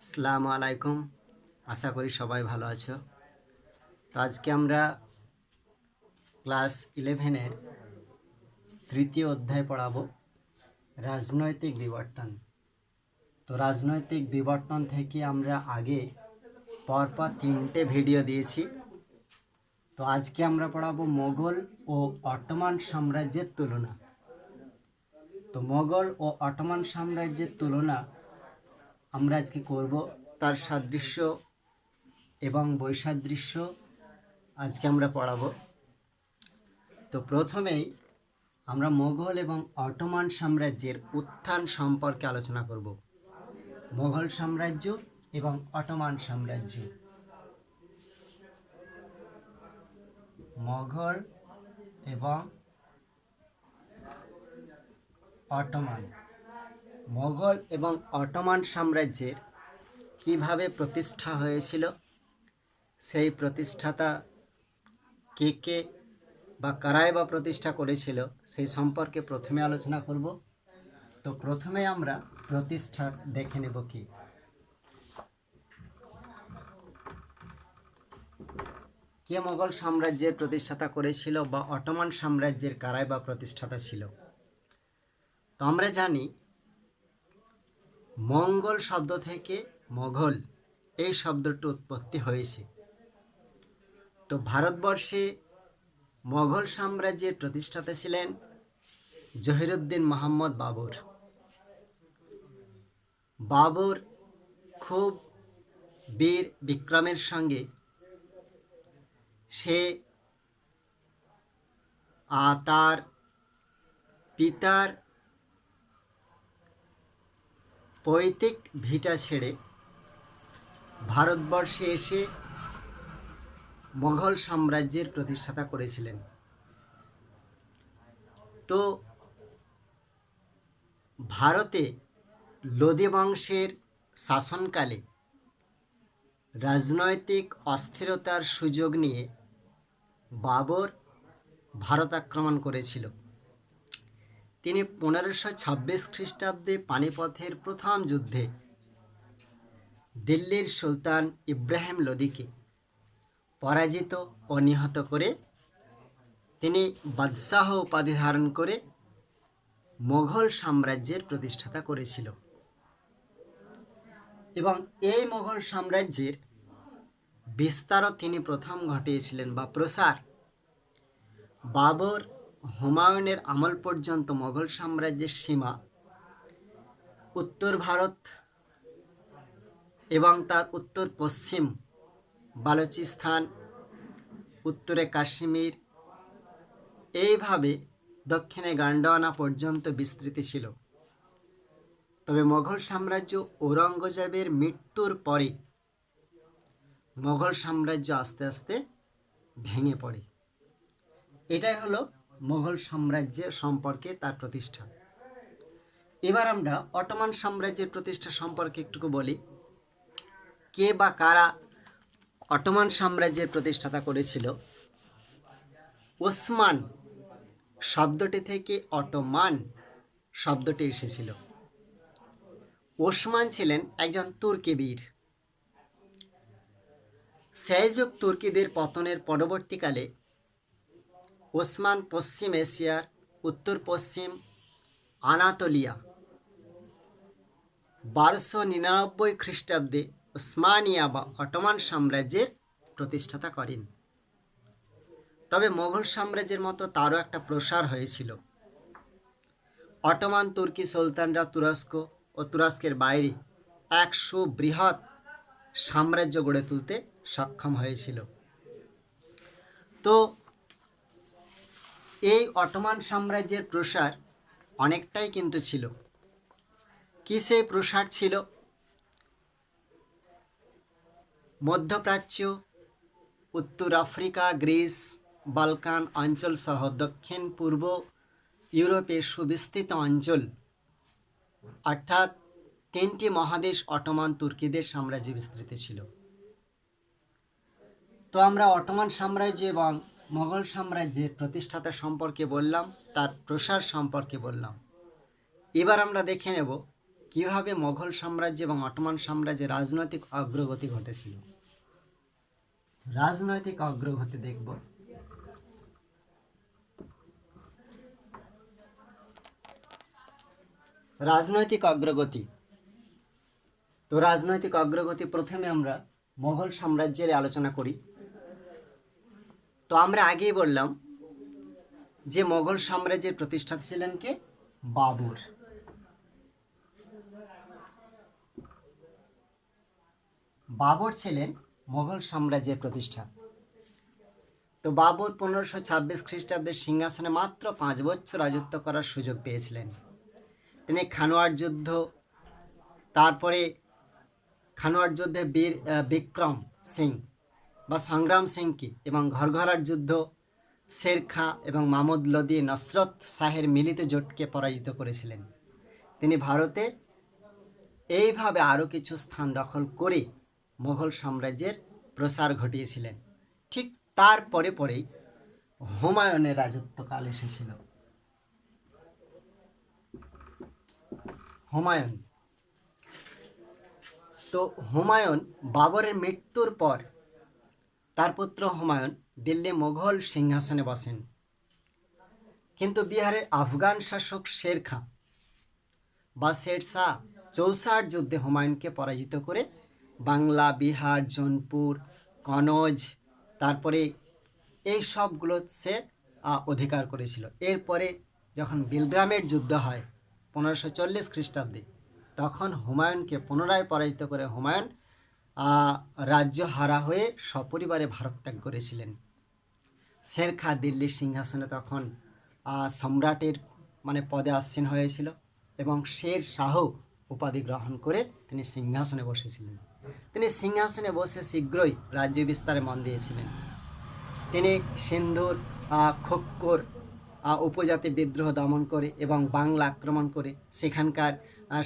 আসসালামু আলাইকুম। আশা করি সবাই ভালো আছো। তো আজকে আমরা ক্লাস 11-এর তৃতীয় অধ্যায় পড়াবো রাজনৈতিক বিবর্তন। তো রাজনৈতিক বিবর্তন থেকে আমরা আগে পরপর 3টে ভিডিও দিয়েছি। তো আজকে আমরা পড়াবো মোগল ও অটোমান সাম্রাজ্যের তুলনা। তো মোগল ও অটোমান সাম্রাজ্যের তুলনা আমরা আজকে করব, তার সাদৃশ্য এবং বৈসাদৃশ্য আজকে আমরা পড়াবো। তো প্রথমেই আমরা মোগল এবং অটোমান সাম্রাজ্যের উত্থান সম্পর্কে আলোচনা করব। মোগল সাম্রাজ্য এবং অটোমান সাম্রাজ্য। মোগল এবং অটোমান। মোগল এবং অটোমান সাম্রাজ্যের কিভাবে প্রতিষ্ঠা হয়েছিল, সেই প্রতিষ্ঠাতা কে কে বা কারাই বা প্রতিষ্ঠা করেছিল, সেই সম্পর্কে প্রথমে আলোচনা করব। তো প্রথমে আমরা প্রতিষ্ঠা দেখে নেব কি। কে মোগল সাম্রাজ্যের প্রতিষ্ঠাতা করেছিল বা অটোমান সাম্রাজ্যের কারাই বা প্রতিষ্ঠাতা ছিল। তো আমরা জানি মঙ্গল শব্দ থেকে মোগল এই শব্দটি উৎপত্তি হয়েছে। তো ভারতবর্ষে মোগল সাম্রাজ্যের প্রতিষ্ঠাতা ছিলেন জহিরুদ্দিন মোহাম্মদ বাবর। বাবর খুব বীর বিক্রমের সঙ্গে সে তার পিতার পৈতৃক ভিটা ছেড়ে ভারতবর্ষে এসে মোগল সাম্রাজ্যের প্রতিষ্ঠাতা করেছিলেন। তো ভারতে লোদি বংশের শাসনকালে রাজনৈতিক অস্থিরতার সুযোগ নিয়ে বাবর ভারত আক্রমণ করেছিল। তিনি 1526 খ্রিস্টাব্দে পানিপথের প্রথম যুদ্ধে দিল্লির সুলতান ইব্রাহিম লোদিকে পরাজিত ও নিহত করে তিনি বাদশাহ উপাধি ধারণ করে মোগল সাম্রাজ্যের প্রতিষ্ঠাতা করেছিল। এবং এই মোগল সাম্রাজ্যের বিস্তারও তিনি প্রথম ঘটিয়েছিলেন বা প্রসার। বাবর হুমায়ুনের আমল পর্যন্ত মোগল সাম্রাজ্যের সীমা উত্তর ভারত এবং তার উত্তর পশ্চিম বালুচিস্তান, উত্তরে কাশ্মীর, এইভাবে দক্ষিণে গান্ডোয়ানা পর্যন্ত বিস্তৃতি ছিল। তবে মোগল সাম্রাজ্য ঔরঙ্গজেবের মৃত্যুর পরে মোগল সাম্রাজ্য আস্তে আস্তে ভেঙে পড়ে। এটাই হলো মোগল সাম্রাজ্যের সম্পর্কে তার প্রতিষ্ঠা। এবার আমরা অটোমান সাম্রাজ্যের প্রতিষ্ঠা সম্পর্কে একটু বলি। কে বা কারা অটোমান সাম্রাজ্যের প্রতিষ্ঠাতা করেছিল? ওসমান শব্দটি থেকে অটোমান শব্দটি এসেছিল। ওসমান ছিলেন একজন তুর্কি বীর। সেলজুক তুর্কিদের পতনের পরবর্তীকালে ওসমান পশ্চিম এশিয়ার উত্তর পশ্চিম আনাতোলিয়া 1299 খ্রিস্টাব্দে ওসমানিয়া বা অটোমান সাম্রাজ্যের প্রতিষ্ঠাতা করেন। তবে মোগল সাম্রাজ্যের মতো তারও একটা প্রসার হয়েছিল। অটোমান তুর্কি সুলতানরা তুরস্ক ও তুরস্কের বাইরে এক সুবৃহৎ সাম্রাজ্য গড়ে তুলতে সক্ষম হয়েছিল। তো এই অটোমান সাম্রাজ্যের প্রসার অনেকটাই কিন্তু ছিল। কি সেই প্রসার ছিল? মধ্যপ্রাচ্য, উত্তর আফ্রিকা, গ্রিস, বালকান অঞ্চল সহ দক্ষিণ পূর্ব ইউরোপের সুবিস্তৃত অঞ্চল, অর্থাৎ 3টি মহাদেশ অটোমান তুর্কিদের সাম্রাজ্যে বিস্তৃত ছিল। তো আমরা অটোমান সাম্রাজ্য এবং মোগল সাম্রাজ্যের প্রতিষ্ঠাতা সম্পর্কে বললাম, তার প্রসার সম্পর্কে বললাম। এবার আমরা দেখে নেব কিভাবে মোগল সাম্রাজ্য এবং অটোমান সাম্রাজ্যের রাজনৈতিক অগ্রগতি ঘটেছিল। রাজনৈতিক অগ্রগতি দেখব। রাজনৈতিক অগ্রগতি, তো রাজনৈতিক অগ্রগতি প্রথমে আমরা মোগল সাম্রাজ্যের আলোচনা করি। তো আমরা আগেই বললাম যে মোগল সাম্রাজ্যের প্রতিষ্ঠাতা ছিলেন কে? বাবর। বাবর ছিলেন মোগল সাম্রাজ্যের প্রতিষ্ঠা। তো বাবর 1526 খ্রিস্টাব্দের সিংহাসনে মাত্র 5 বছর রাজত্ব করার সুযোগ পেয়েছিলেন। তিনি খানোয়ার যুদ্ধ, তারপরে খানোয়ার যুদ্ধে বীর বিক্রম সিং বা সংগ্রাম সিংকে এবং ঘরঘরার যুদ্ধ, শেরখা এবং মামুদ লোদি নসরত শাহের মিলিত জোটকে পরাজিত করেছিলেন। তিনি ভারতে এইভাবে আরও কিছু স্থান দখল করে মোগল সাম্রাজ্যের প্রসার ঘটিয়েছিলেন। ঠিক তার পরে পরেই হুমায়ুনের রাজত্বকাল এসেছিল। হুমায়ুন, তো হুমায়ুন বাবরের মৃত্যুর পর তার পুত্র হুমায়ুন দিল্লি মোগল সিংহাসনে বসেন। কিন্তু বিহারের আফগান শাসক শের খাঁ বা শের শাহ চৌসার যুদ্ধে হুমায়ুনকে পরাজিত করে বাংলা, বিহার, জৌনপুর, কনৌজ, তারপরে এই সবগুলো সে অধিকার করেছিল। এরপরে যখন বিলগ্রামের যুদ্ধ হয় 1540 খ্রিস্টাব্দে, তখন হুমায়ুনকে পুনরায় পরাজিত করে হুমায়ুন রাজ্য হারা হয়ে সপরিবারে ভারত ত্যাগ করেছিলেন। শের খাঁ দিল্লির সিংহাসনে তখন সম্রাটের পদে আসীন হয়েছিল এবং শের শাহ উপাধি গ্রহণ করে তিনি সিংহাসনে বসেছিলেন। তিনি সিংহাসনে বসে শীঘ্রই রাজ্য বিস্তারে মন দিয়েছিলেন। তিনি সিন্ধুর খোক্কর উপজাতি বিদ্রোহ দমন করে এবং বাংলা আক্রমণ করে সেখানকার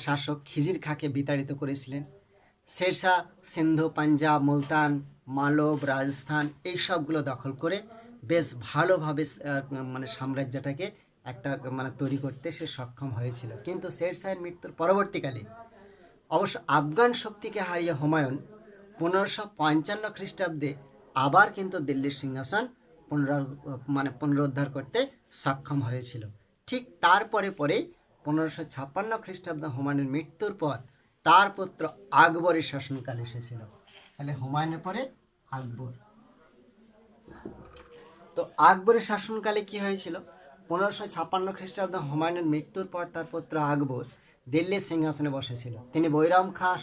শাসক খিজির খাঁকে বিতাড়িত করেছিলেন। শেরশাহ সিন্ধু, পাঞ্জাব, মুলতান, মালব, রাজস্থান এই সবগুলো দখল করে বেশ ভালোভাবে সাম্রাজ্যটাকে একটা তৈরি করতে সে সক্ষম হয়েছিল। কিন্তু শেরশাহের মৃত্যুর পরবর্তীকালে অবশ্য আফগান শক্তিকে হারিয়ে হুমায়ুন 1555 খ্রিস্টাব্দে আবার কিন্তু দিল্লির সিংহাসন পুনরুদ্ধার করতে সক্ষম হয়েছিল। ঠিক তারপরে পরে 1556 খ্রিস্টাব্দে হুমায়ুনের মৃত্যুর পর তার পুত্র আকবরের শাসনকাল এসেছিল। তাহলে হুমায়ুনের পরে আকবর। তো আকবরের শাসনকালে কি হয়েছিল? 1556 খ্রিস্টাব্দে হুমায়ুনের মৃত্যুর পর তার পুত্র আকবর দিল্লির সিংহাসনে বসেছিল। তিনি বৈরাম খাঁ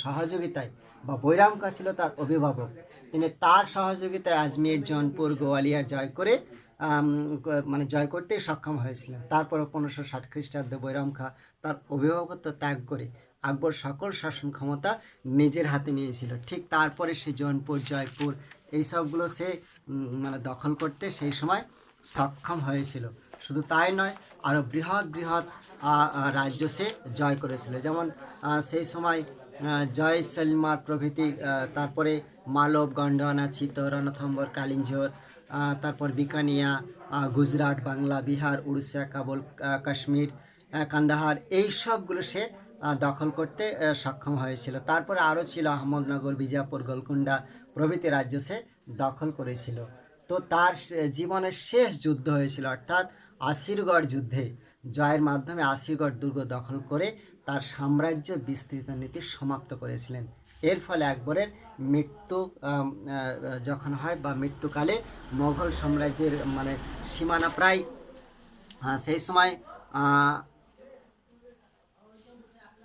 সহযোগিতায় বা বৈরাম খাঁ ছিল তার অভিভাবক। তিনি তার সহযোগিতায় আজমির, জৌনপুর, গোয়ালিয়র জয় করতে সক্ষম হয়েছিলেন। তারপর 1560 খ্রিস্টাব্দে বৈরাম খাঁ তার অভিভাবকত্ব ত্যাগ করে আকবর সকল শাসন ক্ষমতা নিজের হাতে নিয়েছিল। ঠিক তারপরে সে জৌনপুর, জয়পুর এই সবগুলো সে দখল করতে সেই সময় সক্ষম হয়েছিল। শুধু তাই নয়, আরও বৃহৎ বৃহৎ রাজ্য সে জয় করেছিল। যেমন সেই সময় জয়সলমার প্রভৃতি, তারপরে মালব, গন্ডোয়ানা, চিত্তোর, রণথম্বর, কালিঞ্জর, তারপর বিকানিয়া, গুজরাট, বাংলা, বিহার, উড়িষ্যা, কাবুল, কাশ্মীর, কান্দাহার এই সবগুলো সে দখল করতে সক্ষম হয়েছিল। তারপরে আরও ছিল আহমদনগর, বিজাপুর, গোলকুন্ডা প্রভৃতি রাজ্য সে দখল করেছিল। তো তার জীবনের শেষ যুদ্ধ হয়েছিল, অর্থাৎ আসিরগড় যুদ্ধে জয়ের মাধ্যমে আসিরগড় দুর্গ দখল করে তার সাম্রাজ্য বিস্তৃত নীতি সমাপ্ত করেছিলেন। এর ফলে আকবরের মৃত্যু যখন হয় বা মৃত্যুকালে মোগল সাম্রাজ্যের সীমানা প্রায় সেই সময়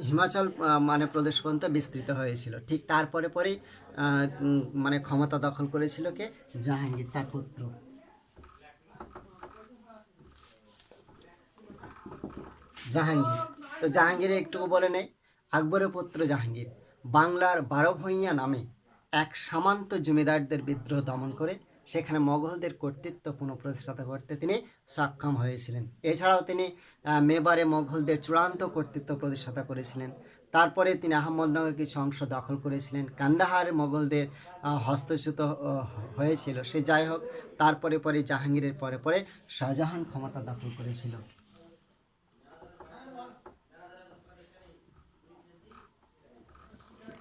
হিমাচল প্রদেশ পর্যন্ত বিস্তৃত হয়েছিল। ঠিক তারপরে পরেই ক্ষমতা দখল করেছিল কে? জাহাঙ্গীর, তার পুত্র। জাহাঙ্গীর, তো জাহাঙ্গীরের একটু বলে নেই। আকবরের পুত্র জাহাঙ্গীর বাংলার 12 ভূঁইয়া নামে এক সামন্ত জমিদারদের বিদ্রোহ দমন করে সেখানে মোগলদের কর্তৃত্ব পুনঃপ্রতিষ্ঠা করতে তিনি সক্ষম হয়েছিলেন। এছাড়াও তিনি মেবারে মোগলদের চূড়ান্ত কর্তৃত্ব প্রতিষ্ঠা করেছিলেন। তারপরে তিনি আহমদনগর কিছু অংশ দখল করেছিলেন। কান্দাহারে মোগলদের হস্তচ্যুত হয়েছিল। সে যাই হোক, তারপরে পরে জাহাঙ্গীরের পরে পরে শাহজাহান ক্ষমতা দখল করেছিল।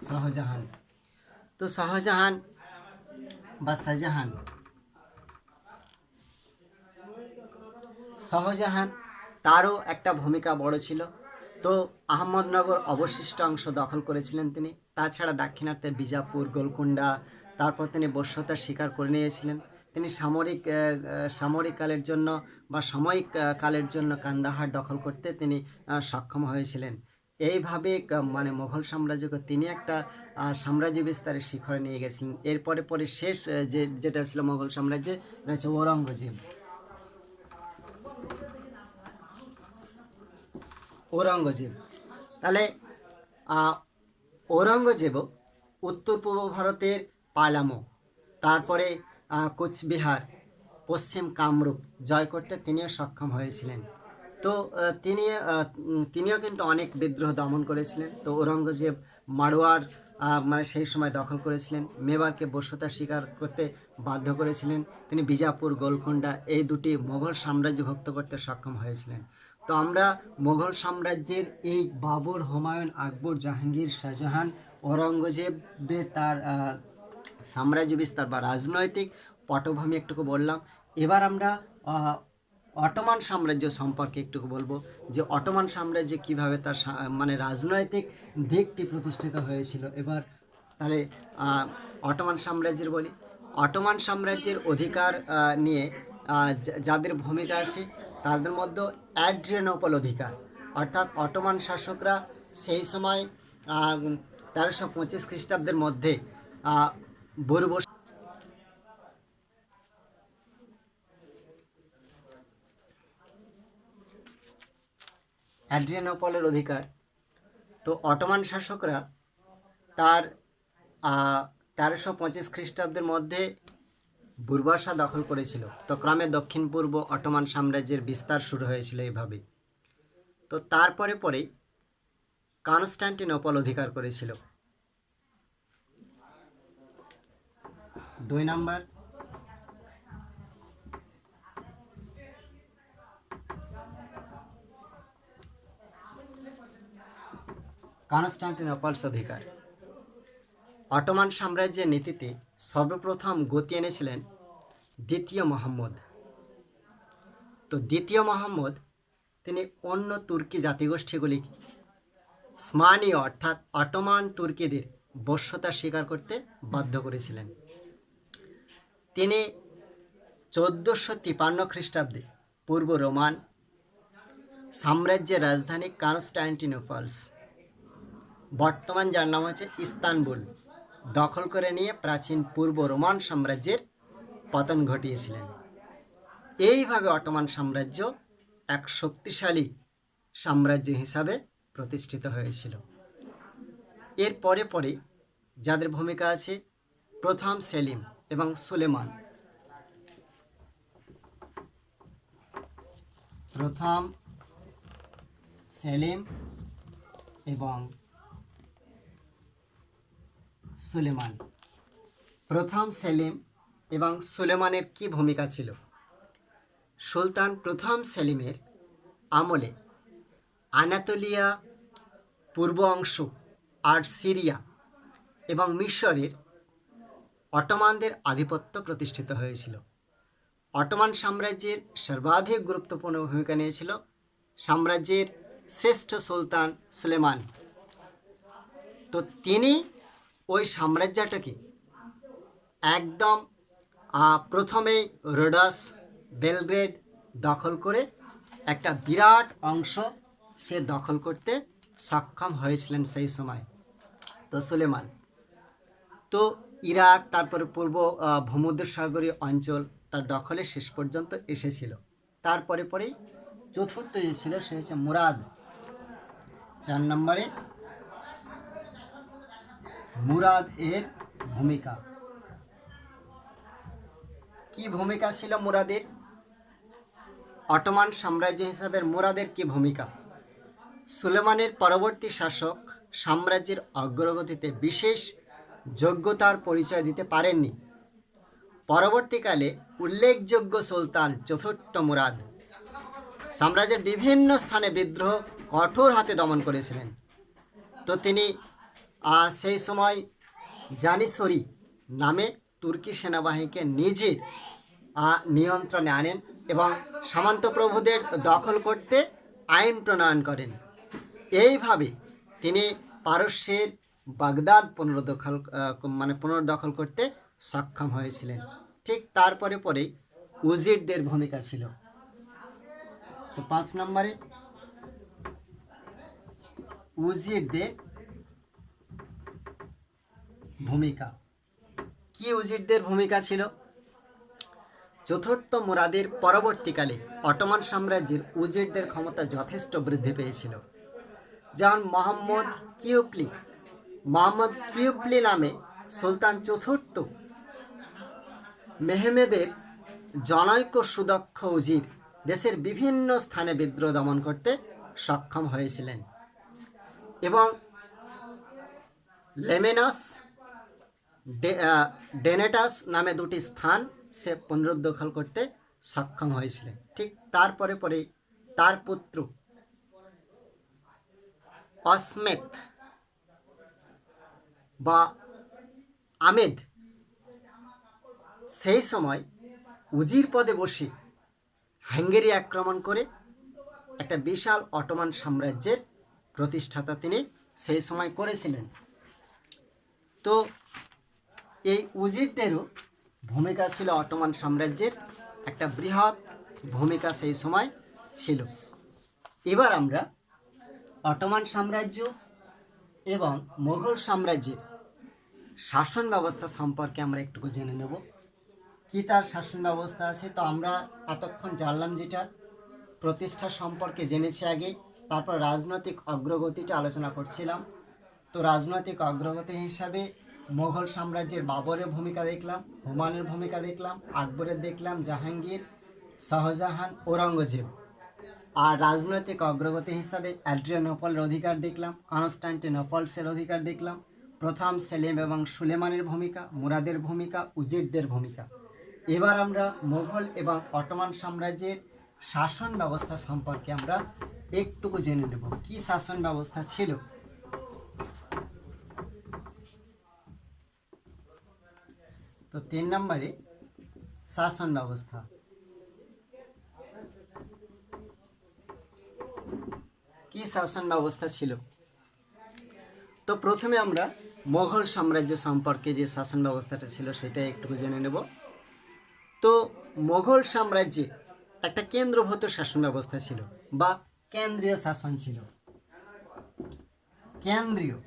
শাহজাহান। তো শাহজাহান বা শাহজাহান, শাহজাহান তারও একটা ভূমিকা বড় ছিল। তো আহমদনগর অবশিষ্ট অংশ দখল করেছিলেন তিনি। তাছাড়া দাক্ষিণাত্যে বিজাপুর, গোলকুন্ডা, তারপর তিনি বশ্যতা স্বীকার করে নিয়েছিলেন। তিনি সামরিক কালের জন্য বা সাময়িক কালের জন্য কান্দাহার দখল করতে তিনি সক্ষম হয়েছিলেন। এইভাবে মানে মোগল সাম্রাজ্যকে তিনি একটা সাম্রাজ্য বিস্তারের শিখরে নিয়ে গেছিলেন। এরপরে পরে শেষ যেটা ছিল মোগল সাম্রাজ্যে, এটা হচ্ছে ঔরঙ্গজেব। ঔরঙ্গজেব তাহলে ঔরঙ্গজেবও উত্তর পূর্ব ভারতের পালামো, তারপরে কোচবিহার, পশ্চিম কামরূপ জয় করতে তিনিও সক্ষম হয়েছিলেন। তো তিনিও কিন্তু অনেক বিদ্রোহ দমন করেছিলেন। তো ঔরঙ্গজেব মারওয়ার মানে সেই সময় দখল করেছিলেন, মেবারকে বশ্যতা স্বীকার করতে বাধ্য করেছিলেন। তিনি বিজাপুর, গোলকুন্ডা এই দুটি মোগল সাম্রাজ্যভুক্ত করতে সক্ষম হয়েছিলেন। তো আমরা মোগল সাম্রাজ্যের এই বাবর, হুমায়ুন, আকবর, জাহাঙ্গীর, শাহজাহান, ঔরঙ্গজেবের তার সাম্রাজ্য বিস্তার বা রাজনৈতিক পটভূমি একটুকু বললাম। এবার আমরা অটোমান সাম্রাজ্য সম্পর্কে একটু বলবো, যে অটোমান সাম্রাজ্য কিভাবে তার মানে রাজনৈতিক দিকটি প্রতিষ্ঠিত হয়েছিল। এবার তাহলে অটোমান সাম্রাজ্যের বলি। অটোমান সাম্রাজ্যের অধিকার নিয়ে যাদের ভূমিকা আছে তাদের মধ্যে অ্যাড্রিয়ানোপল অধিকার, অর্থাৎ অটোমান শাসকরা সেই সময় 1325 খ্রিস্টাব্দের মধ্যে বর্ব অ্যাড্রিয়ানোপলের অধিকার। তো অটোমান শাসকরা তার 1325 খ্রিস্টাব্দের মধ্যে বুরবাসা দখল করেছিল। তো ক্রমে দক্ষিণ পূর্ব অটোমান সাম্রাজ্যের বিস্তার শুরু হয়েছিল এইভাবে। তো তারপরে পরে কনস্টান্টিনোপল অধিকার করেছিল। 2 নম্বর কনস্টান্টিনোপলস অধিকার। অটোমান সাম্রাজ্যের নীতিতে সর্বপ্রথম গতি এনেছিলেন দ্বিতীয় মোহাম্মদ। তো দ্বিতীয় মোহাম্মদ তিনি অন্য তুর্কি জাতিগোষ্ঠীগুলিকে স্মানীয় অর্থাৎ অটোমান তুর্কিদের বশ্যতা স্বীকার করতে বাধ্য করেছিলেন। তিনি 1453 খ্রিস্টাব্দে পূর্ব রোমান সাম্রাজ্যের রাজধানী কনস্টান্টিনোপলস, বর্তমান যার নাম হচ্ছে ইস্তানবুল, দখল করে নিয়ে প্রাচীন পূর্ব রোমান সাম্রাজ্যের পতন ঘটিয়েছিলেন। এইভাবে অটোমান সাম্রাজ্য এক শক্তিশালী সাম্রাজ্য হিসাবে প্রতিষ্ঠিত হয়েছিল। এর পরে পরে যাদের ভূমিকা আছে প্রথম সেলিম এবং সুলেমান। প্রথম সেলিম এবং সুলেমান। প্রথম সেলিম এবং সুলেমানের কি ভূমিকা ছিল? সুলতান প্রথম সেলিমের আমলে আনাতোলিয়া, পূর্ব অংশ আর সিরিয়া এবং মিশরের অটোমানদের আধিপত্য প্রতিষ্ঠিত হয়েছিল। অটোমান সাম্রাজ্যের সর্বাধিক গুরুত্বপূর্ণ ভূমিকা নিয়েছিল সাম্রাজ্যের শ্রেষ্ঠ সুলতান সুলেমান। তো তিনি ওই সাম্রাজ্যটাকে একদম প্রথমেই রোডাস, বেলগ্রেড দখল করে একটা বিরাট অংশ সে দখল করতে সক্ষম হয়েছিলেন সেই সময়। তো সুলেমান তো ইরাক, তারপরে পূর্ব ভূমধ্যসাগরীয় অঞ্চল তার দখলে শেষ পর্যন্ত এসেছিল। তারপরে পরেই চতুর্থ যে ছিল সে হচ্ছে মুরাদ। 4 নম্বরে মুরাদ এর ভূমিকা। কি ভূমিকা ছিল মুরাদের? অটোমান সাম্রাজ্য হিসাবে মুরাদের কি ভূমিকা? সুলেমানের পরবর্তী শাসক সাম্রাজ্যের অগ্রগতিতে বিশেষ যোগ্যতার পরিচয় দিতে পারেননি। পরবর্তীকালে উল্লেখযোগ্য সুলতান চতুর্থ মুরাদ সাম্রাজ্যের বিভিন্ন স্থানে বিদ্রোহ কঠোর হাতে দমন করেছিলেন। তো তিনি সেই সময় জানিসরি নামে তুর্কি সেনাবাহিনীকে নিজের নিয়ন্ত্রণে আনেন এবং সামন্ত প্রভুদের দখল করতে আইন প্রণয়ন করেন। এইভাবে তিনি পারস্যের বাগদাদ পুনর্দখল করতে সক্ষম হয়েছিলেন। ঠিক তারপরে পরেই উজিরদের ভূমিকা ছিল। তো 5 নম্বরে উজিরদের ভূমিকা। কি উজিরদের ভূমিকা ছিল? চতুর্থ মুরাদের পরবর্তীকালে অটোমান সাম্রাজ্যের উজিরদের ক্ষমতা যথেষ্ট বৃদ্ধি পেয়েছিল। যেমন মোহাম্মদ কিউপলি নামে সুলতান চতুর্থ মেহমেদের জনৈক সুদক্ষ উজির দেশের বিভিন্ন স্থানে বিদ্রোহ দমন করতে সক্ষম হয়েছিলেন এবং লেমেনাস ডেনেটাস নামে দুটি স্থান সে পুনরুদ্দখল করতে সক্ষম হয়েছিলেন। ঠিক তারপরে পরে তার পুত্র অসমেত বা আমেদ সেই সময় উজির পদে বসে হাঙ্গেরি আক্রমণ করে একটা বিশাল অটোমান সাম্রাজ্যের প্রতিষ্ঠাতা তিনি সেই সময় করেছিলেন। তো এই উজিরদেরও ভূমিকা ছিল অটোমান সাম্রাজ্যের একটা বৃহৎ ভূমিকা সেই সময় ছিল। এবার আমরা অটোমান সাম্রাজ্য এবং মোগল সাম্রাজ্যের শাসন ব্যবস্থা সম্পর্কে আমরা একটু জেনে নেব। কি তার শাসন ব্যবস্থা আছে? তো আমরা এতক্ষণ জানলাম যেটা প্রতিষ্ঠা সম্পর্কে জেনেছি আগে, তারপর রাজনৈতিক অগ্রগতিটা আলোচনা করছিলাম। তো রাজনৈতিক অগ্রগতি হিসাবে মোগল সাম্রাজ্যের বাবরের ভূমিকা দেখলাম, হুমায়ুনের ভূমিকা দেখলাম, আকবরের দেখলাম, জাহাঙ্গীর, শাহজাহান, ঔরঙ্গজেব। আর রাজনৈতিক অগ্রগতি হিসাবে অ্যাড্রিয়ানোপলের অধিকার দেখলাম, কনস্টান্টিনোপলসের অধিকার দেখলাম, প্রথম সেলিম এবং সুলেমানের ভূমিকা, মুরাদের ভূমিকা, উজিরদের ভূমিকা। এবার আমরা মোগল এবং অটোমান সাম্রাজ্যের শাসন ব্যবস্থা সম্পর্কে আমরা একটুকু জেনে নেব। কি শাসন ব্যবস্থা ছিল? তো 3 নম্বরে শাসন ব্যবস্থা। কি শাসন ব্যবস্থা ছিল? তো প্রথমে আমরা মোগল সাম্রাজ্য সম্পর্কে যে শাসন ব্যবস্থাটা ছিল সেটা একটু জেনে নেব। তো মোগল সাম্রাজ্যে একটা কেন্দ্রভূত শাসন ব্যবস্থা ছিল বা কেন্দ্রীয় শাসন ছিল। কেন্দ্রীয়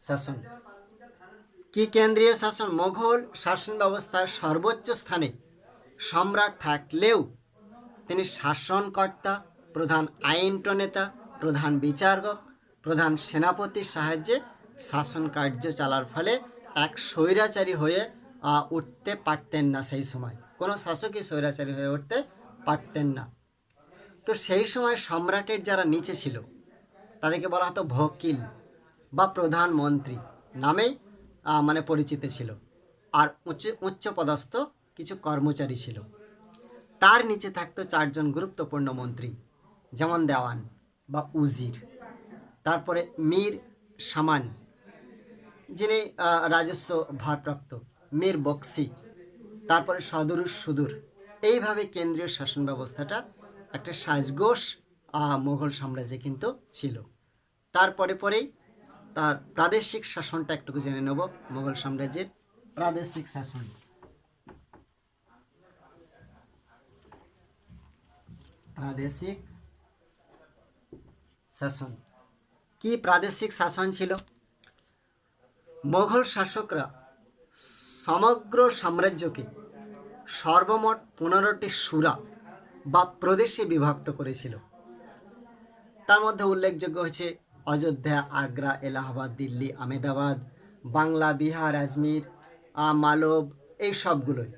শাসন। কি কেন্দ্রীয় শাসন? মোগল শাসন ব্যবস্থার সর্বোচ্চ স্থানে সম্রাট থাকলেও তিনি শাসনকর্তা, প্রধান আইন প্রণেতা, প্রধান বিচারক, প্রধান সেনাপতির সাহায্যে শাসন কার্য চালার ফলে এক স্বৈরাচারী হয়ে উঠতে পারতেন না। সেই সময় কোনো শাসকই স্বৈরাচারী হয়ে উঠতে পারতেন না। তো সেই সময় সম্রাটের যারা নিচে ছিল তাদেরকে বলা হতো ভকিল বা প্রধানমন্ত্রী নামেই পরিচিত ছিল। আর উচ্চ পদস্থ কিছু কর্মচারী ছিল। তার নিচে থাকতো 4 জন গুরুত্বপূর্ণ মন্ত্রী, যেমন দেওয়ান বা উজির, তারপরে মীর সামান যিনি রাজস্ব ভারপ্রাপ্ত, মীর বক্সি, তারপরে সুদূর। এইভাবে কেন্দ্রীয় শাসন ব্যবস্থাটা একটা সাজগোষ মোগল সাম্রাজ্যে কিন্তু ছিল। তারপরে পরেই তার প্রাদেশিক শাসনটা একটু জেনে নেব। মোগল সাম্রাজ্যের প্রাদেশিক শাসন। কি প্রাদেশিক শাসন ছিল? মোগল শাসকরা সমগ্র সাম্রাজ্যকে সর্বমোট 15টি সুরা বা প্রদেশে বিভক্ত করেছিল। তার মধ্যে উল্লেখযোগ্য হচ্ছে অযোধ্যা, আগ্রা, এলাহাবাদ, দিল্লি, আমেদাবাদ, বাংলা, বিহার, আজমির, মালব, এই সবগুলোই।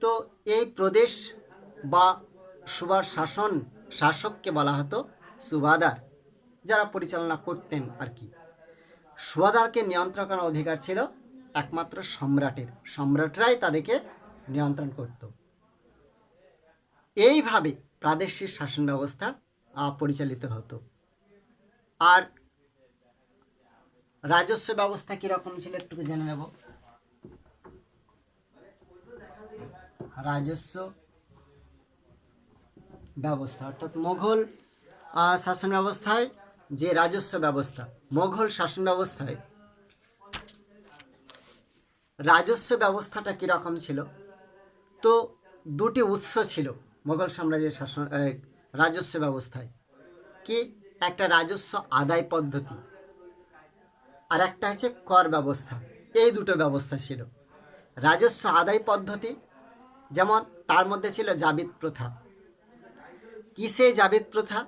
তো এই প্রদেশ বা সুবার শাসককে বলা হতো সুবাদার, যারা পরিচালনা করতেন আর কি। সুবাদারকে নিয়ন্ত্রণ করার অধিকার ছিল একমাত্র সম্রাটের। সম্রাটরাই তাদেরকে নিয়ন্ত্রণ করত। এইভাবে প্রাদেশিক শাসন ব্যবস্থা পরিচালিত হতো। আর রাজস্ব ব্যবস্থা কিরকম ছিল একটু জেনে নেব। রাজস্ব ব্যবস্থা অর্থাৎ মুঘল শাসন ব্যবস্থায় যে রাজস্ব ব্যবস্থা, মুঘল শাসন ব্যবস্থায় রাজস্ব ব্যবস্থাটা কীরকম ছিল? তো দুটি উৎস ছিল মুঘল সাম্রাজ্যের শাসন রাজস্ব ব্যবস্থায়। কি? একটা রাজস্ব আদায় পদ্ধতি, আর একটা হচ্ছে কর ব্যবস্থা। এই দুটো ব্যবস্থা ছিল। রাজস্ব আদায় পদ্ধতি যেমন তার মধ্যে ছিল জাবিদ প্রথা। কিসে জাবিদ প্রথা?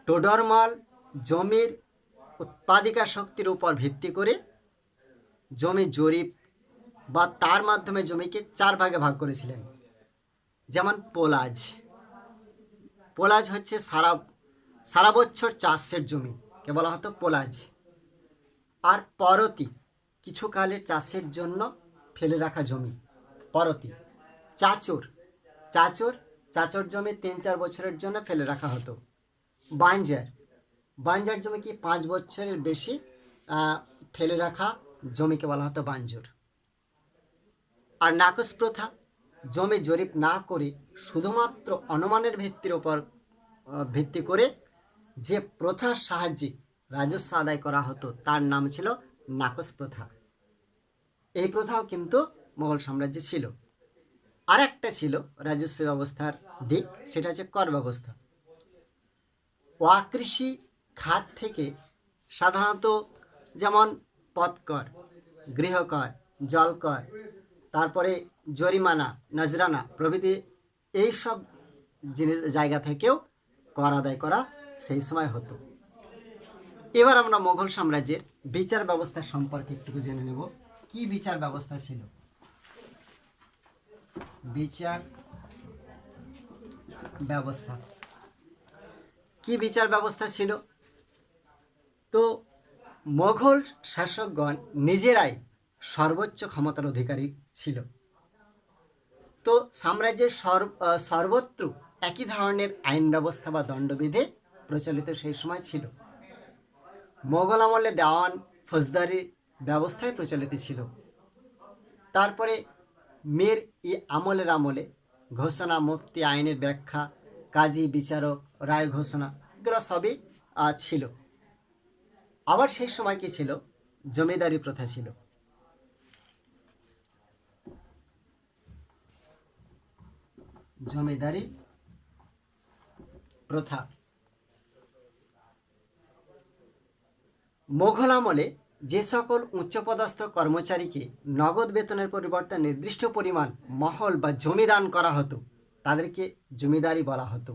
টোডরমাল জমির উৎপাদিকা শক্তির উপর ভিত্তি করে জমি জরিপ বা তার মাধ্যমে জমিকে 4 ভাগে ভাগ করেছিলেন। যেমন পোলাজ। পোলাজ হচ্ছে সারা বছর চাষের জমি কে বলা হতো পোলাজ। আর পরতি, কিছু কালের চাষের জন্য ফেলে রাখা জমি পরতি। চাচর, চাচর জমি 3-4 বছরের জন্য ফেলে রাখা হতো। বাঞ্জার জমি কি 5 বছরের বেশি ফেলে রাখা জমিকে বলা হতো বাঞ্জর। আর নাকস প্রথা, জমি জরিপ না করে শুধুমাত্র অনুমানের ভিত্তি করে যে প্রথার সাহায্যে রাজস্ব আদায় করা হতো তার নাম ছিল নাকস প্রথা। এই প্রথাও কিন্তু মুঘল সাম্রাজ্যে ছিল। আর একটা ছিল রাজস্ব ব্যবস্থার দিক, সেটা হচ্ছে কর ব্যবস্থা। অকৃষি খাত থেকে সাধারণত যেমন পথকর, গৃহকর, জলকর, তারপরে জরিমানা, নজরানা প্রভৃতি এইসব জায়গা থেকেও কর আদায় করা সেই সময় হতো। এবার আমরা মুঘল সাম্রাজ্যের বিচার ব্যবস্থা সম্পর্কে একটু জেনে নেব। কি বিচার ব্যবস্থা ছিল? বিচার ব্যবস্থা কি বিচার ব্যবস্থা ছিল? তো মুঘল শাসকগণ নিজেরাই সর্বোচ্চ ক্ষমতার অধিকারী ছিল। তো সাম্রাজ্যের সর্বত্র একই ধরনের আইন ব্যবস্থা বা দণ্ডবিধি প্রচলিত সেই সময় ছিল। মোগল আমলে দেওয়ান ফৌজদারি ব্যবস্থায় প্রচলিত ছিল। তারপরে মীর আমলে ঘোষণা, মুক্তি, আইনের ব্যাখ্যা, কাজী, বিচারক, রায় ঘোষণা, এগুলো সবই ছিল। আবার সেই সময় কি ছিল? জমিদারি প্রথা ছিল। জমিদারি প্রথা মোঘল আমলে যে সকল উচ্চপদস্থ কর্মচারীকে নগদ বেতনের পরিবর্তে নির্দিষ্ট পরিমাণ মহল বা জমি দান করা হতো তাদেরকে জমিদারি বলা হতো।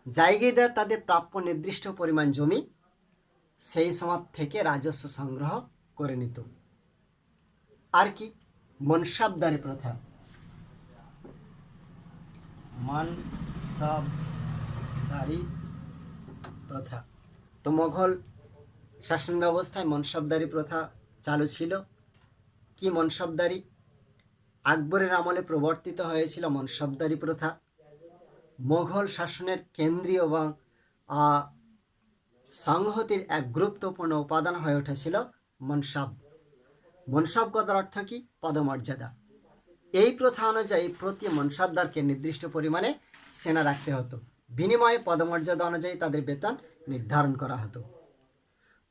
জায়গিরদার তাদের প্রাপ্য নির্দিষ্ট পরিমাণ জমি সেই সময় থেকে রাজস্ব সংগ্রহ করে নিত। আর কি? মনসাবদারি প্রথা। মনসাবদারি প্রথা। তো মুঘল শাসন ব্যবস্থায় মনসবদারি প্রথা চালু ছিল। কি মনসবদারি? আকবরের আমলে প্রবর্তিত হয়েছিল মনসবদারি প্রথা। মুঘল শাসনের কেন্দ্রীয় এবং সংহতির এক গুরুত্বপূর্ণ উপাদান হয়ে উঠেছিল মনসব। মনসব কথার অর্থ কি? পদমর্যাদা। এই প্রথা অনুযায়ী প্রতি মনসবদারকে নির্দিষ্ট পরিমাণে সেনা রাখতে হতো। বিনিময়ে পদমর্যাদা অনুযায়ী তাদের বেতন নির্ধারণ করা হতো।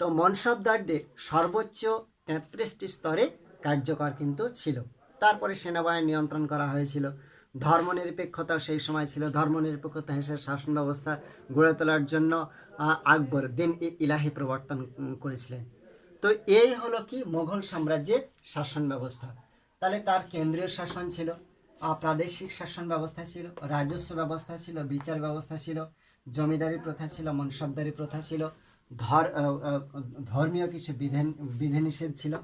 তো মনসবদারদের সর্বোচ্চ 33টি স্তরে কার্যকর কিন্তু ছিল। তারপরে সেনাবাহিনী নিয়ন্ত্রণ করা হয়েছিল। ধর্মনিরপেক্ষতা সেই সময় ছিল। ধর্মনিরপেক্ষতা হিসেবে শাসন ব্যবস্থা গড়ে তোলার জন্য আকবর দিন ইলাহি প্রবর্তন করেছিলেন। তো এই হলো কি মুঘল সাম্রাজ্যের শাসন ব্যবস্থা। তাহলে তার কেন্দ্রীয় শাসন ছিল, প্রাদেশিক শাসন ব্যবস্থা ছিল, রাজস্ব ব্যবস্থা ছিল, বিচার ব্যবস্থা ছিল, জমিদারি প্রথা ছিল, মনসবদারি প্রথা ছিল, ধর্মীয় কিছু বিধিনিষেধ ছিল।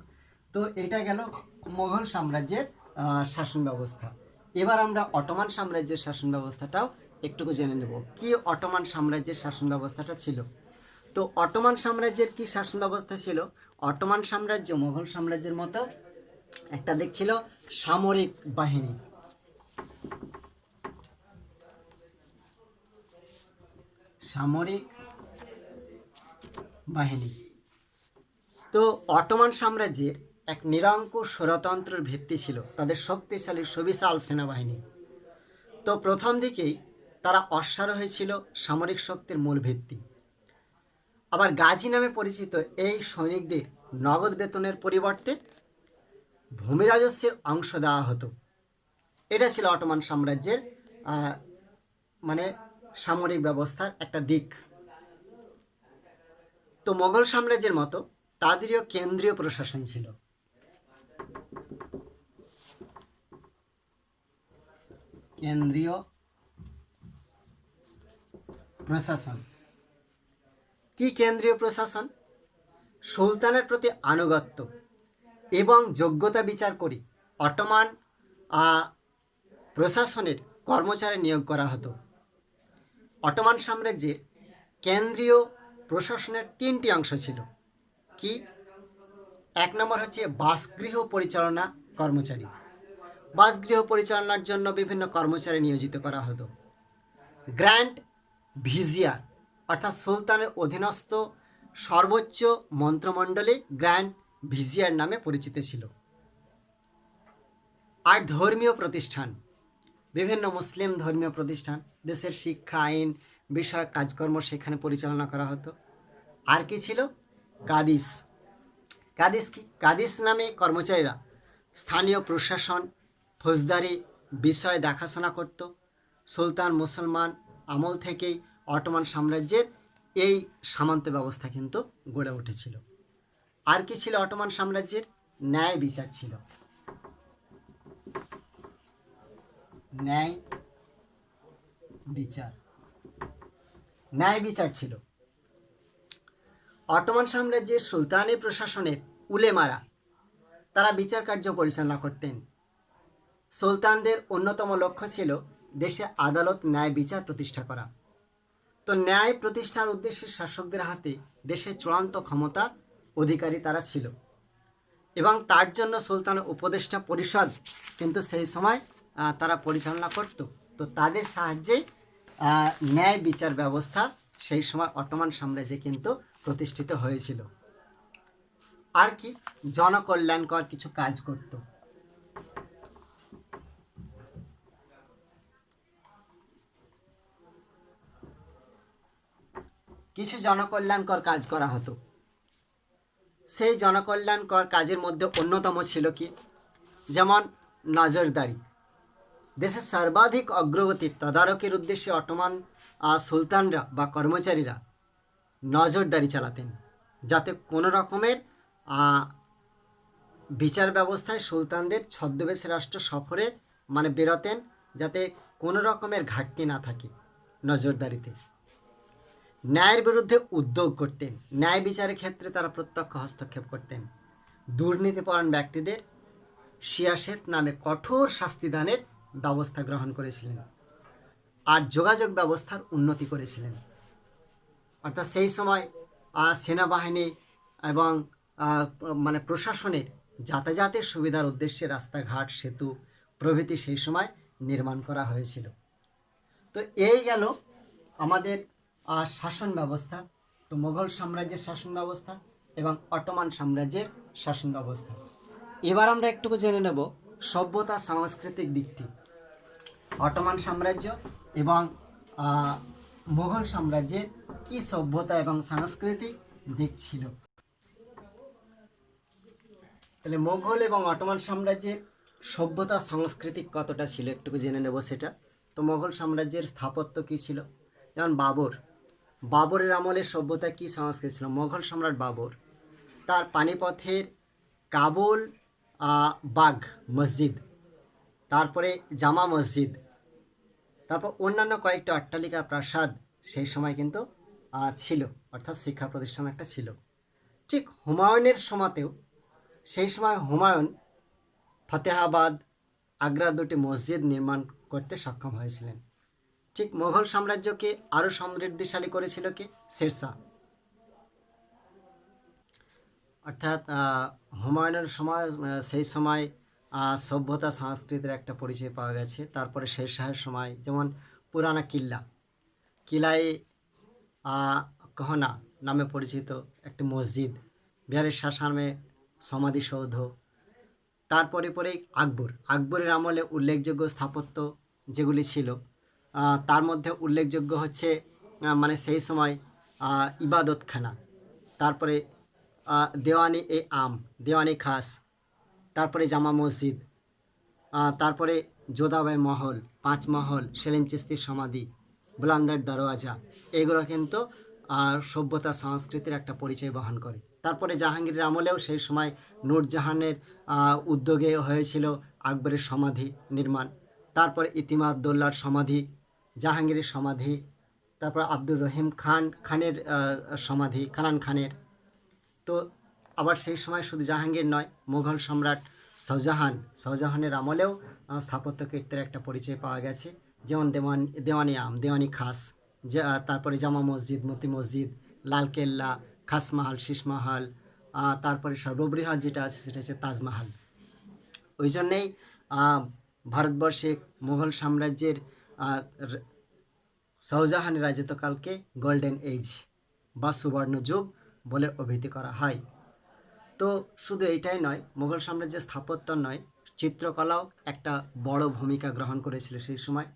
তো এটা গেল মুঘল সাম্রাজ্যের শাসন ব্যবস্থা। এবার আমরা অটোমান সাম্রাজ্যের শাসন ব্যবস্থাটাও একটুকু জেনে নেব। কি অটোমান সাম্রাজ্যের শাসন ব্যবস্থাটা ছিল? তো অটোমান সাম্রাজ্যের কি শাসন ব্যবস্থা ছিল? অটোমান সাম্রাজ্য মুঘল সাম্রাজ্যের মতো একটা দিক ছিল সামরিক বাহিনী। সামরিক বাহিনী। তো অটোমান সাম্রাজ্যের এক নিরঙ্কুশ স্বৈরতন্ত্রের ভিত্তি ছিল তাদের শক্তিশালী সুবিশাল সেনাবাহিনী। তো প্রথম দিকেই তারা অশ্বারোহী ছিল সামরিক শক্তির মূল ভিত্তি। আবার গাজী নামে পরিচিত এই সৈনিকদের নগদ বেতনের পরিবর্তে ভূমি রাজস্বের অংশ দেওয়া হতো। এটা ছিল অটোমান সাম্রাজ্যের মানে সামরিক ব্যবস্থার একটা দিক। তো মোগল সাম্রাজ্যের মতো তাদেরও কেন্দ্রীয় প্রশাসন ছিল। কেন্দ্রীয় প্রশাসন কি? কেন্দ্রীয় প্রশাসন সুলতানের প্রতি আনুগত্য এবং যোগ্যতা বিচার করে অটোমান প্রশাসনের কর্মচারী নিয়োগ করা হতো। অটোমান সাম্রাজ্যের কেন্দ্রীয় প্রশাসনের তিনটি অংশ ছিল। কি? এক নম্বর হচ্ছে বাসগৃহ পরিচালনা কর্মচারী। বাসগৃহ পরিচালনার জন্য বিভিন্ন কর্মচারী নিয়োজিত করা হতো। গ্র্যান্ড ভিজিয়ার অর্থাৎ সুলতানের অধীনস্থ সর্বোচ্চ মন্ত্রমণ্ডলী গ্র্যান্ড ভিজিয়ার নামে পরিচিত ছিল। আর ধর্মীয় প্রতিষ্ঠান, বিভিন্ন মুসলিম ধর্মীয় প্রতিষ্ঠান, দেশের শিক্ষা আইন বিষয়ক কাজকর্ম সেখানে পরিচালনা করা হতো। আর কি ছিল? কাদিস। কাদিস কি? কাদিস নামে কর্মচারীরা স্থানীয় প্রশাসন ফৌজদারি বিষয় দেখাশোনা করত। সুলতান মুসলমান আমল থেকেই অটোমান সাম্রাজ্যের এই সামন্ত ব্যবস্থা কিন্তু গড়ে উঠেছিল। আর কি ছিল অটোমান সাম্রাজ্যের? ন্যায় বিচার ছিল। ন্যায় বিচার। ন্যায় বিচার ছিল। অটোমান সাম্রাজ্যের সুলতানি প্রশাসনের উলেমারা তারা বিচার কার্য পরিচালনা করতেন। সুলতানদের অন্যতম লক্ষ্য ছিল দেশে আদালত ন্যায় বিচার প্রতিষ্ঠা করা। তো ন্যায় প্রতিষ্ঠার উদ্দেশ্যে শাসকদের হাতে দেশের চূড়ান্ত ক্ষমতা অধিকারী তারা ছিল এবং তার জন্য সুলতানের উপদেষ্টা পরিষদ কিন্তু সেই সময় তারা পরিচালনা করত। তো তাদের সাহায্যে ন্যায় বিচার ব্যবস্থা সেই সময় অটোমান সাম্রাজ্যে কিন্তু প্রতিষ্ঠিত হয়েছিল। আর কি? জনকল্যাণকর কিছু কাজ করত। কিছু জনকল্যাণকর কাজ করা হতো। সেই জনকল্যাণকর কাজের মধ্যে অন্যতম ছিল কি? যেমন নজরদারি। দেশের সর্বাধিক অগ্রগতির তদারকির উদ্দেশ্যে অটোমান সুলতানরা বা কর্মচারীরা নজরদারি চালাতেন, যাতে কোনো রকমের বিচার ব্যবস্থায় সুলতানদের ছদ্মবেশ রাষ্ট্র সফরে বেরোতেন, যাতে কোনো রকমের ঘাটতি না থাকে নজরদারিতে। ন্যায়ের বিরুদ্ধে উদ্যোগ করতেন। ন্যায় বিচারের ক্ষেত্রে তারা প্রত্যক্ষ হস্তক্ষেপ করতেন। দুর্নীতিপরায়ণ ব্যক্তিদের সিয়াসেত নামে কঠোর শাস্তিদানের ব্যবস্থা গ্রহণ করেছিলেন। আর যোগাযোগ ব্যবস্থার উন্নতি করেছিলেন। অর্থাৎ সেই সময় সেনাবাহিনী এবং প্রশাসনের যাতায়াতের সুবিধার উদ্দেশ্যে রাস্তাঘাট সেতু প্রভৃতি সেই সময় নির্মাণ করা হয়েছিল। তো এই গেল আমাদের শাসন ব্যবস্থা। তো মোগল সাম্রাজ্যের শাসন ব্যবস্থা এবং অটোমান সাম্রাজ্যের শাসন ব্যবস্থা। এবার আমরা একটু জেনে নেব সভ্যতা সাংস্কৃতিক দিকটি। অটোমান সাম্রাজ্য এবং মোগল সাম্রাজ্যের কি সভ্যতা এবং সাংস্কৃতিক দিক ছিল। তাহলে মোগল এবং অটোমান সাম্রাজ্যের সভ্যতা সাংস্কৃতিক কতটা ছিল একটু জেনে নেব সেটা। তো মোগল সাম্রাজ্যের স্থাপত্য কি ছিল? যেমন বাবরের আমলে সভ্যতা কি সংস্কৃতি ছিল? মোগল সম্রাট বাবর তার পানিপথের কাবুল বাগ মসজিদ, তারপরে জামা মসজিদ, তারপর অন্যান্য কয়েকটা অট্টালিকা প্রাসাদ সেই সময় কিন্তু ছিল, অর্থাৎ শিক্ষা প্রতিষ্ঠান একটা ছিল। ঠিক হুমায়ুনের সময়তেও সেই সময় হুমায়ুন ফতেহাবাদ, আগ্রা দুটি মসজিদ নির্মাণ করতে সক্ষম হয়েছিলেন। ঠিক মোগল সাম্রাজ্যকে আরও সমৃদ্ধিশালী করেছিল কি? শেরশাহ। অর্থাৎ হুমায়ুনের সময় সেই সময় সভ্যতা সংস্কৃতির একটা পরিচয় পাওয়া গেছে। তারপরে শেরশাহের সময় যেমন পুরানা কিল্লা, কিলায়ে কহনা নামে পরিচিত একটি মসজিদ, বিহারের শাসামে সমাধিসৌধ। তারপরে পরেই আকবরের আমলে উল্লেখযোগ্য স্থাপত্য যেগুলি ছিল, তার মধ্যে উল্লেখযোগ্য হচ্ছে মানে সেই সময় ইবাদতখানা, তারপরে দেওয়ানি এ আম, দেওয়ানি খাস, তারপরে জামা মসজিদ, তারপরে যোধাবাই মহল, পাঁচ মহল, সেলিম চিস্তির সমাধি, বুলান্দার দরওয়াজা, এগুলো কিন্তু সভ্যতা সংস্কৃতির একটা পরিচয় বহন করে। তারপরে জাহাঙ্গীরের আমলেও সেই সময় নূরজাহানের উদ্যোগে হয়েছিল আকবরের সমাধি নির্মাণ। তারপরে ইতিমাদ-দৌল্লার সমাধি, জাহাঙ্গীরের সমাধি, তারপর আব্দুর রহিম খানের সমাধি, কানান খানের। তো আবার সেই সময় শুধু জাহাঙ্গীর নয়, মুঘল সম্রাট শাহজাহানের আমলেও স্থাপত্য কীর্তির একটা পরিচয় পাওয়া গেছে। যেমন দেওয়ানি আম, দেওয়ানি খাস, তারপরে জামা মসজিদ, মতি মসজিদ, লালকেল্লা, খাসমহাল, শীষমহাল, তারপরে সর্ববৃহৎ যেটা আছে সেটা হচ্ছে তাজমহল। ওই জন্যেই ভারতবর্ষে মুঘল সাম্রাজ্যের শাহজাহানের রাজত্বকালকে গোল্ডেন এজ বা সুবর্ণ যুগ বলে অভিহিত করা হয়। তো শুধু এইটাই নয়, মুঘল সাম্রাজ্যের স্থাপত্য নয়, চিত্রকলাও একটা বড় ভূমিকা গ্রহণ করেছিল সেই সময়।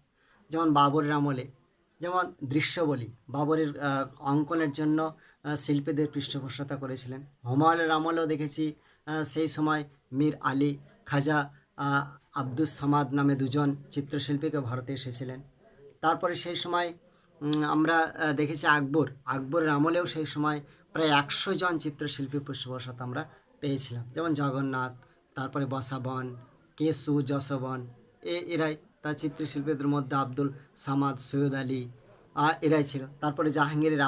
যেমন বাবরের আমলে যেমন দৃশ্যবলী, বাবরের অঙ্কনের জন্য শিল্পীদের পৃষ্ঠপোষকতা করেছিলেন। হুমায়ুনের আমলেও দেখেছি সেই সময় মীর আলী, খাজা আব্দুস সামাদ নামে দুজন চিত্রশিল্পীকে ভারতে এসেছিলেন। তারপরে সেই সময় আমরা দেখেছি আকবরের আমলেও সেই সময় প্রায় 100 জন চিত্রশিল্পী পৃষ্ঠপোষকতা আমরা পেয়েছিলাম। যেমন জগন্নাথ, তারপরে বসাবন, কেশু, যশবন, এরাই তার চিত্রশিল্পীদের মধ্যে আব্দুল সামাদ, সৈয়দ আলী, এরাই ছিল। তারপরে জাহাঙ্গীরের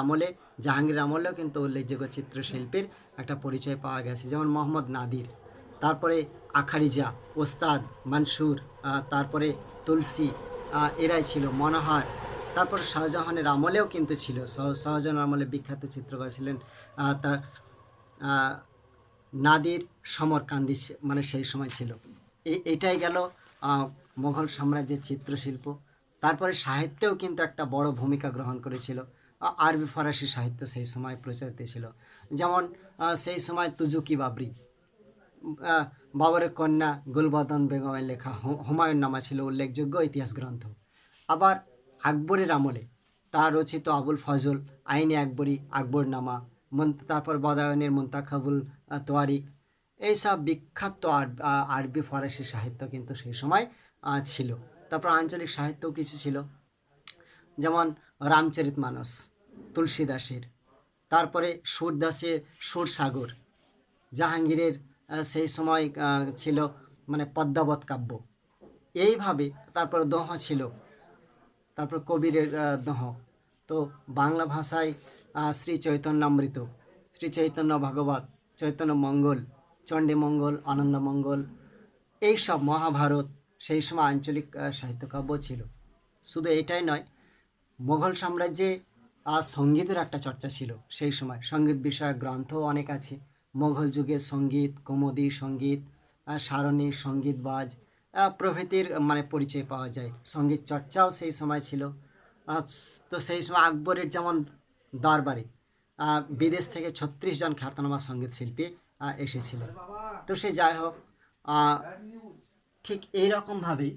আমলেও কিন্তু উল্লেখযোগ্য চিত্রশিল্পীর একটা পরিচয় পাওয়া গেছে, যেমন মোহাম্মদ নাদির, তারপরে আখারিজা, ওস্তাদ মনসুর, তারপরে তুলসী, এরাই ছিল, মনোহর। তারপর শাহজাহানের আমলেও কিন্তু ছিল, শাহজাহানের আমলে বিখ্যাত চিত্রকর ছিলেন তার নাদির, সমরকান্দি, মানে সেই সময় ছিল। এটাই গেল মুঘল সাম্রাজ্যের চিত্রশিল্প। তারপরে সাহিত্যেও কিন্তু একটা বড় ভূমিকা গ্রহণ করেছিল। আরবি ফরাসি সাহিত্য সেই সময় প্রচলিত ছিল। যেমন সেই সময় তুজুকি বাবরি, বাবরের কন্যা গুলবদন বেগমের লেখা হুমায়ুন নামা ছিল উল্লেখযোগ্য ইতিহাস গ্রন্থ। আবার আকবরের আমলে তার রচিত আবুল ফজল, আইনে আকবরী, আকবরনামা, তারপর বদায়নের মুন্তাখাবুল তোয়ারিক, এইসব বিখ্যাত আরবি ফরাসি সাহিত্য কিন্তু সেই সময় ছিল। তারপর আঞ্চলিক সাহিত্যও কিছু ছিল, যেমন রামচরিতমানস তুলসীদাসের, তারপরে সুরদাসের সুরসাগর, জাহাঙ্গীরের সেই সময় ছিল মানে পদ্মাবত কাব্য। এইভাবে তারপর দোহ ছিল, তারপর কবিরের দোহ। তো বাংলা ভাষায় শ্রী চৈতন্যামৃত, শ্রী চৈতন্য ভাগবত, চৈতন্য মঙ্গল, চণ্ডী মঙ্গল, আনন্দ মঙ্গল, এইসব, মহাভারত সেই সময় আঞ্চলিক সাহিত্যকাব্য ছিল। শুধু এটাই নয়, মুঘল সাম্রাজ্যে সঙ্গীতের একটা চর্চা ছিল সেই সময়। সঙ্গীত বিষয়ক গ্রন্থও অনেক আছে। মুঘল যুগের সঙ্গীত, কৌমুদি সঙ্গীত, সারণী, সঙ্গীতবাজ প্রভৃতির মানে পরিচয় পাওয়া যায়। সঙ্গীত চর্চাও সেই সময় ছিল। তো সেই সময় আকবরের যেমন দরবারে বিদেশ থেকে 36 জন খ্যাতনামা সঙ্গীত শিল্পী এসেছিলেন। তো সে যাই হোক, ঠিক এইরকমভাবেই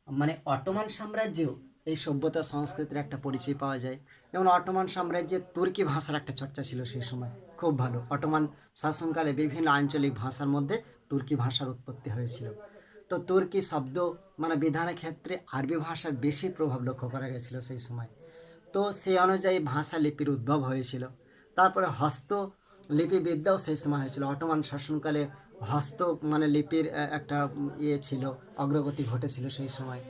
মানে অটোমান সাম্রাজ্যেও এই সভ্যতা সংস্কৃতির একটা পরিচয় পাওয়া যায়। যেমন অটোমান সাম্রাজ্যে তুর্কি ভাষার একটা চর্চা ছিল সেই সময় খুব ভালো। অটোমান শাসনকালে বিভিন্ন আঞ্চলিক ভাষার মধ্যে তুর্কি ভাষার উৎপত্তি হয়েছিল। তো তুর্কি শব্দ মানে বিধানের ক্ষেত্রে আরবি ভাষার বেশি প্রভাব লক্ষ্য করা গেছিল সেই সময়। তো সেই অনুযায়ী ভাষা লিপির উদ্ভব হয়েছিল। তারপরে হস্তলিপিবিদ্যাও সেই সময় হয়েছিল। অটোমান শাসনকালে হস্ত মানে লিপির একটা ছিল, অগ্রগতি ঘটেছিল সেই সময়।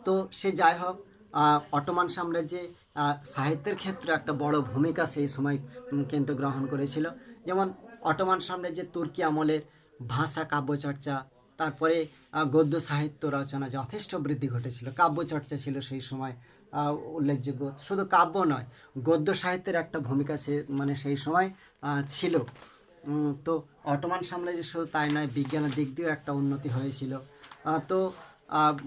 তো সে যাই হোক, অটোমান সাম্রাজ্যে সাহিত্যের ক্ষেত্রে একটা বড় ভূমিকা সেই সময় কিন্তু গ্রহণ করেছিল। যেমন অটোমান সাম্রাজ্যের তুর্কি আমলের ভাষা, কাব্যচর্চা, তারপরে গদ্য সাহিত্য রচনা যথেষ্ট বৃদ্ধি ঘটেছিল। কাব্যচর্চা ছিল সেই সময় উল্লেখযোগ্য। শুধু কাব্য নয়, গদ্য সাহিত্যের একটা ভূমিকা মানে সেই সময় ছিল। তো অটোমান সাম্রাজ্য শুধু তাই নয়, বিজ্ঞানের দিক দিয়েও একটা উন্নতি হয়েছিল। তো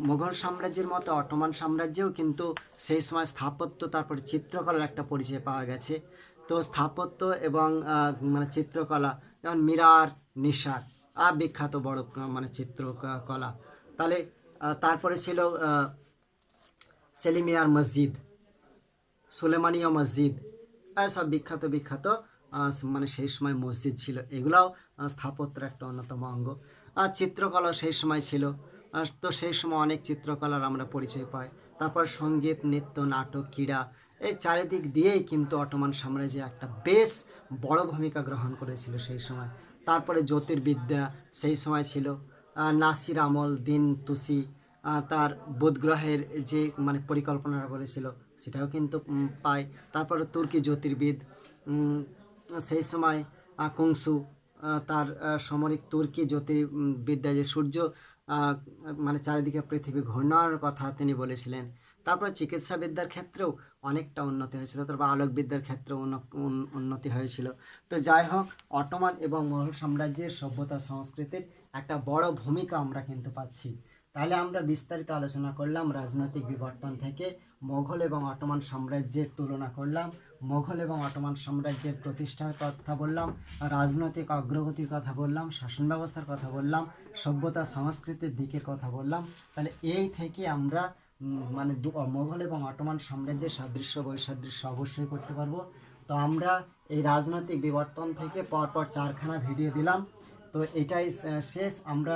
মুঘল সাম্রাজ্যের মতো অটোমান সাম্রাজ্যেও কিন্তু সেই সময় স্থাপত্য তারপরে চিত্রকলার একটা পরিচয় পাওয়া গেছে। তো স্থাপত্য এবং মানে চিত্রকলা, যেমন মিরার নিসার বিখ্যাত বড় মানে চিত্রকলা। তাহলে তারপরে ছিল সেলিমিয়ার মসজিদ, সুলেমানীয় মসজিদ, সব বিখ্যাত বিখ্যাত মানে সেই সময় মসজিদ ছিল। এগুলাও স্থাপত্যের একটা অন্যতম অঙ্গ। আর চিত্রকলা সেই সময় ছিল। তো সেই সময় অনেক চিত্রকলার আমরা পরিচয় পাই। তারপর সঙ্গীত, নৃত্য, নাটক, ক্রীড়া, এই চারিদিক দিয়েই কিন্তু অটোমান সাম্রাজ্য একটা বেশ বড় ভূমিকা গ্রহণ করেছিল সেই সময়। তারপরে জ্যোতির্বিদ্যা সেই সময় ছিল। নাসির আমল দিন তুসি তার বুধ গ্রহের যে মানে পরিকল্পনা করেছিল সেটাও কিন্তু পাই। তারপরে তুর্কি জ্যোতির্বিদ, সেই সময় কুংসু তার সামরিক তুর্কি জ্যোতির্বিদ্যা, যে সূর্য মানে চারিদিকে পৃথিবী ঘূর্ণার কথা তিনি বলেছিলেন। তারপর চিকিৎসাবিদ্যার ক্ষেত্রেও অনেকটা উন্নতি হয়েছিল, তারপর আলোকবিদ্যার ক্ষেত্রেও উন্নতি হয়েছিল। তো যাই হোক, অটোমান এবং মোগল সাম্রাজ্যের সভ্যতা সংস্কৃতির একটা বড় ভূমিকা আমরা কিন্তু পাচ্ছি। তাহলে আমরা বিস্তারিত আলোচনা করলাম রাজনৈতিক বিবর্তন থেকে, মোগল এবং অটোমান সাম্রাজ্যের তুলনা করলাম, মোগল এবং অটোমান সাম্রাজ্যের প্রতিষ্ঠার কথা বললাম, রাজনৈতিক অগ্রগতির কথা বললাম, শাসন ব্যবস্থার কথা বললাম, সভ্যতা সংস্কৃতির দিকের কথা বললাম। তাহলে এই থেকে আমরা মানে মোগল এবং অটোমান সাম্রাজ্যের সাদৃশ্য বৈসাদৃশ্য অবশ্যই করতে পারবো। তো আমরা এই রাজনৈতিক বিবর্তন থেকে পরপর 4খানা ভিডিও দিলাম। তো এটাই শেষ। আমরা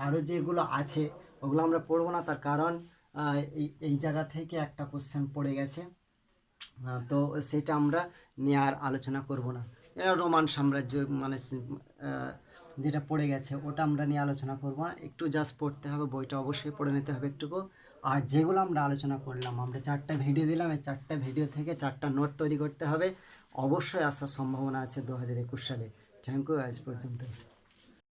আরও যেগুলো আছে ওগুলো আমরা পড়বো না, তার কারণ এই জায়গা থেকে একটা কোশ্চেন পড়ে গেছে। তো সেটা আমরা নিয়ে আর আলোচনা করব না। এরা রোমান সাম্রাজ্য মানে যেটা পড়ে গেছে ওটা আমরা নিয়ে আলোচনা করব না, একটু জাস্ট পড়তে হবে, বইটা অবশ্যই পড়ে নিতে হবে একটুকু। আর যেগুলো আমরা আলোচনা করলাম, আমরা 4টা ভিডিও দিলাম, এই 4টা ভিডিও থেকে 4টা নোট তৈরি করতে হবে, অবশ্যই আসার সম্ভাবনা আছে 2021 সালে। থ্যাংক ইউ, আজ পর্যন্ত।